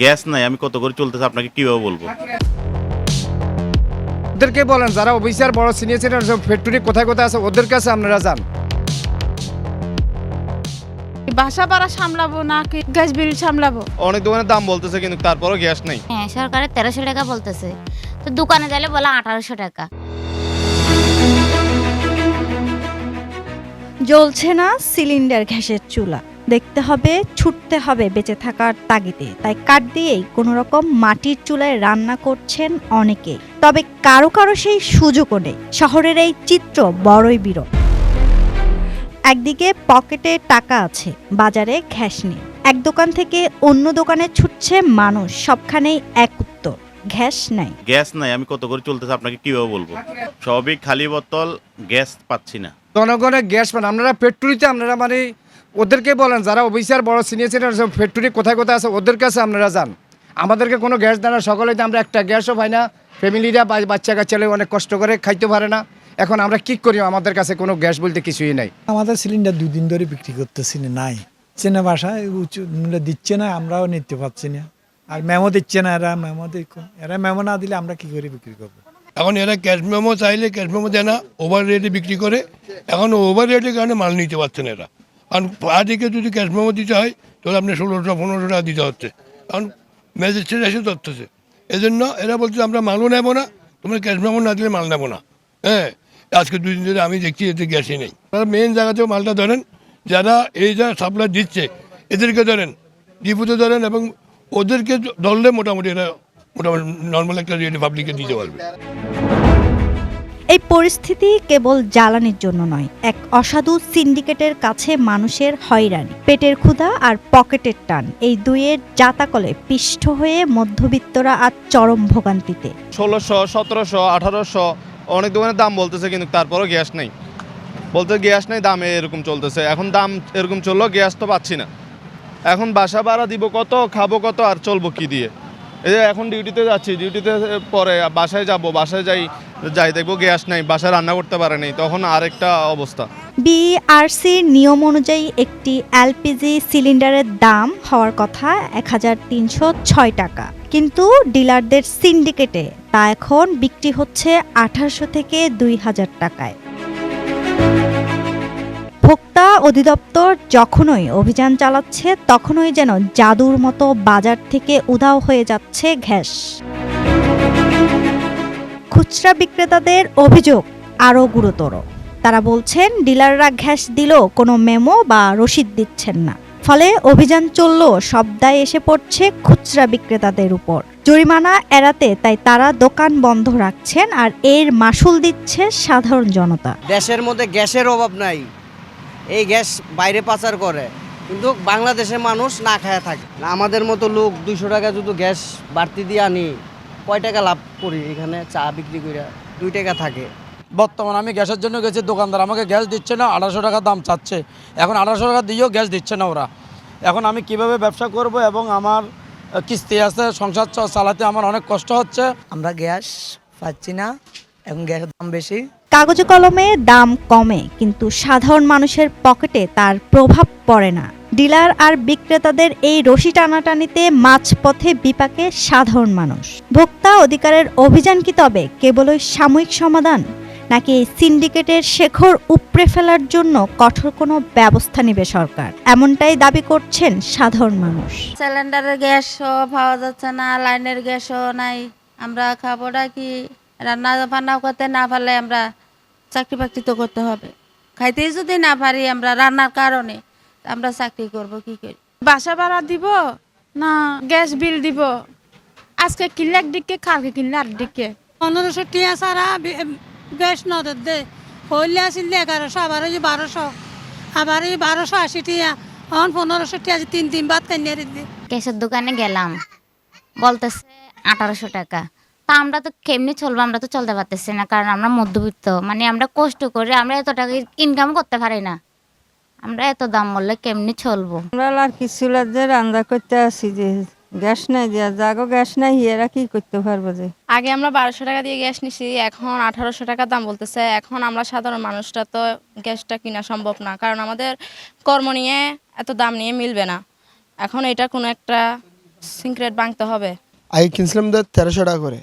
Gas নাই, আমি কত করে চলতেছে আপনাকে কিভাবে বলবো? ওদেরকে বলেন, যারা অফিসার বড় সিনিয়র সিনিয়র ফ্যাক্টরি কোথায় কোথায় আছে ওদের কাছে আপনারা যান। বাসা ভাড়া সামলাবো নাকি গ্যাস বিল সামলাবো? অনেক দোকানের দাম বলতেছে কিন্তু তারপরও গ্যাস নেই। হ্যাঁ, সরকারের 1300 টাকা বলতেছে, তো দোকানে গেলে বলে 1800 টাকা। জ্বলছে না সিলিন্ডার গ্যাসের চুলা, দেখতে হবে ছুটতে হবে বেঁচে থাকার তাগিদে, তাই কাঠ দিয়েই কোনো রকম মাটির চুলায় রান্না করছেন অনেকেই। তবে কারো কারো সেই সুযোগও নেই। শহরের এই চিত্র বড়ই বিরল। একদিকে পকেটে টাকা আছে, বাজারে গ্যাস নেই। এক দোকান থেকে অন্য দোকানে ছুটছে মানুষ, সবখানেই এক উত্তর, গ্যাস নাই। গ্যাস নাই, আমি কত করে চলতেছে আপনাকে কিভাবে বলবো? সবই খালি বোতল, গ্যাস পাচ্ছি না। জনগণের গ্যাস পান আপনারা ফ্যাক্টরিতে, আপনারা মানে ওদেরকে বলেন, যারা অফিসার বড় সিনিয়র সিনিয়র ফ্যাক্টরি কোথায় কোথায় আছে ওদের কাছে আপনারা যান। আমাদেরকে কোনো গ্যাস দেয় না, সকলে আমরা একটা গ্যাসও পাই না। ফ্যামিলিরা বাচ্চা কাচ্চালে অনেক কষ্ট করে খাইতে পারে না। এখন আমরা কি করি, আমাদের কাছে কোনো গ্যাস বলতে কিছুই নাই। আমাদের সিলিন্ডার 2 দিন ধরে বিক্রি করতেছি না, নাই চেনা বাসায় উঁচু মূল্য দিচ্ছে না, আমরাও নিতে পারছি না। আর মেমো দিচ্ছে না, এরা মেমো না দিলে আমরা কি করে বিক্রি করবো? এখন এরা ক্যাশ মেমো চাইলে ক্যাশ মেমো দেয় না, ওভার রেটে বিক্রি করে। এখন ওভার রেটের কারণে মাল নিতে পারছেন এরা। কারণ পার্টিকে যদি ক্যাশ মেমো দিতে হয় তাহলে আপনি 1600-1500 টাকা দিতে হচ্ছে, কারণ ম্যাজিস্ট্রেট এসে ধরতেছে। এই জন্য এরা বলছে আমরা মালও নেবো না, তোমরা ক্যাশ মেমো না দিলে মাল নেবো না। হ্যাঁ, আজকে 2 দিন ধরে আমি দেখছি এতে গ্যাসই নেই। তারা মেন জায়গাতেও মালটা ধরেন, যারা এই যা সাপ্লাই দিচ্ছে এদেরকে ধরেন, ডিপুতে ধরেন, এবং ওদেরকে ধরলে মোটামুটি এরা মোটামুটি নর্মাল একটা রেটে পাবলিককে দিতে পারবে। এই পরিস্থিতি কেবল জ্বালানির জন্য নয়, এক অসাধু সিন্ডিকেটের কাছে মানুষের হয়রানি, পেটের ক্ষুধা আর পকেটের টান, এই দুইয়ের জাতাকলে পিষ্ট হয়ে মধ্যবিত্তরা আজ চরম ভোগান্তিতে। 1600, 1700, 1800 অনেক দোকানের দাম বলতেছে কিন্তু তারপরও গ্যাস নেই। বলতে গ্যাস নেই, দামে এরকম চলতেছে। এখন দাম এরকম চললো, গ্যাস তো পাচ্ছি না। এখন বাসা ভাড়া দিব কত, খাবো কত, আর চলবো কি দিয়ে? এই যে এখন ডিউটিতে যাচ্ছি, ডিউটিতে পরে বাসায় যাব, বাসায় যাই দেখবো গ্যাস নাই, বাসায় রান্না করতে পারে নাই, তখন আরেকটা অবস্থা। বিআরসির নিয়ম অনুযায়ী একটি এলপিজি সিলিন্ডারের দাম হওয়ার কথা 1306 টাকা, কিন্তু ডিলারদের সিন্ডিকেটে তা এখন বিক্রি হচ্ছে 1800 থেকে 2000 টাকায়। ভোক্তা অধিদপ্তর যখনই অভিযান চালাচ্ছে তখনই যেন জাদুর মতো বাজার থেকে উধাও হয়ে যাচ্ছে গ্যাস। খুচরা বিক্রেতাদের অভিযোগ আরও গুরুতর। তারা বলছেন ডিলাররা গ্যাস দিলেও কোনো মেমো বা রসিদ দিচ্ছেন না, ফলে অভিযান চললেও সব দায় এসে পড়ছে খুচরা বিক্রেতাদের উপর। জরিমানা এড়াতে তাই তারা দোকান বন্ধ রাখছেন, আর এর মাসুল দিচ্ছে সাধারণ জনতা। দেশের মধ্যে গ্যাসের অভাব নাই, এই গ্যাস বাইরে পাচার করে, কিন্তু বাংলাদেশের মানুষ না খায় থাকে। আমাদের মতো লোক 200 টাকা যদি গ্যাস বাড়তি দিয়ে আনি, কয় টাকা লাভ করি? এখানে চা বিক্রি করে 2 টাকা থাকে। বর্তমানে আমি গ্যাসের জন্য গেছি, দোকানদার আমাকে গ্যাস দিচ্ছে না, 1800 টাকা দাম চাচ্ছে। এখন 1800 টাকা দিয়েও গ্যাস দিচ্ছে না ওরা। এখন আমি কিভাবে ব্যবসা করব, এবং আমার কিস্তি আছে, সংসার চালাতে আমার অনেক কষ্ট হচ্ছে। আমরা গ্যাস পাচ্ছি না, এখন গ্যাসের দাম বেশি। কাগজে কলমে দাম কমে, কিন্তু সাধারণ মানুষের পকেটে তার প্রভাব পড়ে না। ডিলার আর বিক্রেতাদের এই রশি টানাটানিতে মাঝপথে বিপাকে সাধারণ মানুষ। ভোক্তা অধিকারের অভিযান কি তবে কেবলই সাময়িক সমাধান, নাকি এই সিন্ডিকেটের শেকড় উপড়ে ফেলার জন্য কঠোর কোনো ব্যবস্থা নেবে সরকার? এমনটাই দাবি করছেন সাধারণ মানুষ। সিলিন্ডারের গ্যাসও পাওয়া যাচ্ছে না, লাইনের গ্যাসও নাই। আমরা খাবোটা কি? রান্না বান্না করতে না পারলে আমরা চাকরি বাকরি তো করতে হবে। খাইতেই যদি না পারি আমরা রান্নার কারণে, আমরা চাকরি করব কি করি? বাসা ভাড়া দিব না গ্যাস বিল দিব? আজকে কিনলে একদিকে, কালকে কিনলে আরেকদিকে। 1500 টিয়া সারা গ্যাস নদর দে হইলে আসলে 1100, আবার 1200, আবার 1280 টিয়া, এখন 1500 টিয়া 3 বাদ কান্যার দি। গ্যাসের দোকানে গেলাম, বলতেছে 1800 টাকা। তা আমরা তো কেমনি চলবো? আমরা তো চলতে পারতেছি না, কারণ আমরা মধ্যবিত্ত, মানে আমরা কষ্ট করে আমরা এত টাকা ইনকাম করতে পারি না। আমরা এত দাম বললে কেমনি চলবো? আমরা আর কিছু যে রান্না করতে আসি, যে গ্যাস নাই, যে জাগো গ্যাস নাই, এরা কি করতে পারবো? যে আগে আমরা 1200 টাকা দিয়ে গ্যাস নিছি, এখন 1800 টাকা দাম বলতেছে। এখন আমরা সাধারণ মানুষটা তো গ্যাসটা কিনা সম্ভব না, কারণ আমাদের কর্ম নিয়ে এত দাম নিয়ে মিলবে না। এখন এটা কোনো একটা সিক্রেট ভাঙতে হবে। আগে কিনছিলাম 1300 টাকা করে,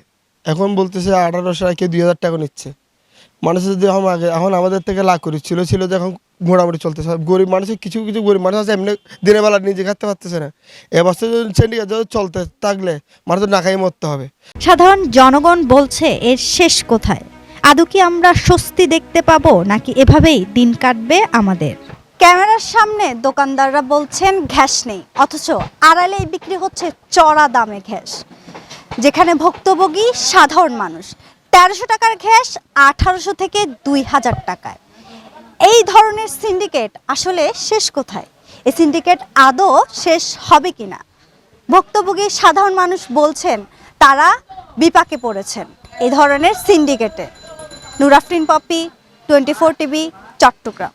এখন বলতেছে 1800 টাকা, কেউ 2000 টাকা নিচ্ছে। মানুষের যদি এখন আমাদের থেকে লাখ করি ছিল যে এখন মোটামুটি চলতেছে। গরিব মানুষের কিছু কিছু গরিব মানুষ আছে এমনি দিনের বেলা নিজে খাতে পারতেছে না। এবছর যদি সিন্ডিকেট যদি চলতে থাকলে মানুষের না খাই মরতে হবে। সাধারণ জনগণ বলছে এর শেষ কোথায়? আদৌ কি আমরা স্বস্তি দেখতে পাবো, নাকি এভাবেই দিন কাটবে আমাদের? ক্যামেরার সামনে দোকানদাররা বলছেন গ্যাস নেই, অথচ আড়ালেই বিক্রি হচ্ছে চড়া দামে গ্যাস, যেখানে ভুক্তভোগী সাধারণ মানুষ। 1300 টাকার গ্যাস 1800 থেকে 2000 টাকায়। এই ধরনের সিন্ডিকেট আসলে শেষ কোথায়? এই সিন্ডিকেট আদৌ শেষ হবে কিনা? ভুক্তভোগী সাধারণ মানুষ বলছেন তারা বিপাকে পড়েছেন এই ধরনের সিন্ডিকেটে। নুরাফরিন পপি, 24 টিভি, চট্টগ্রাম।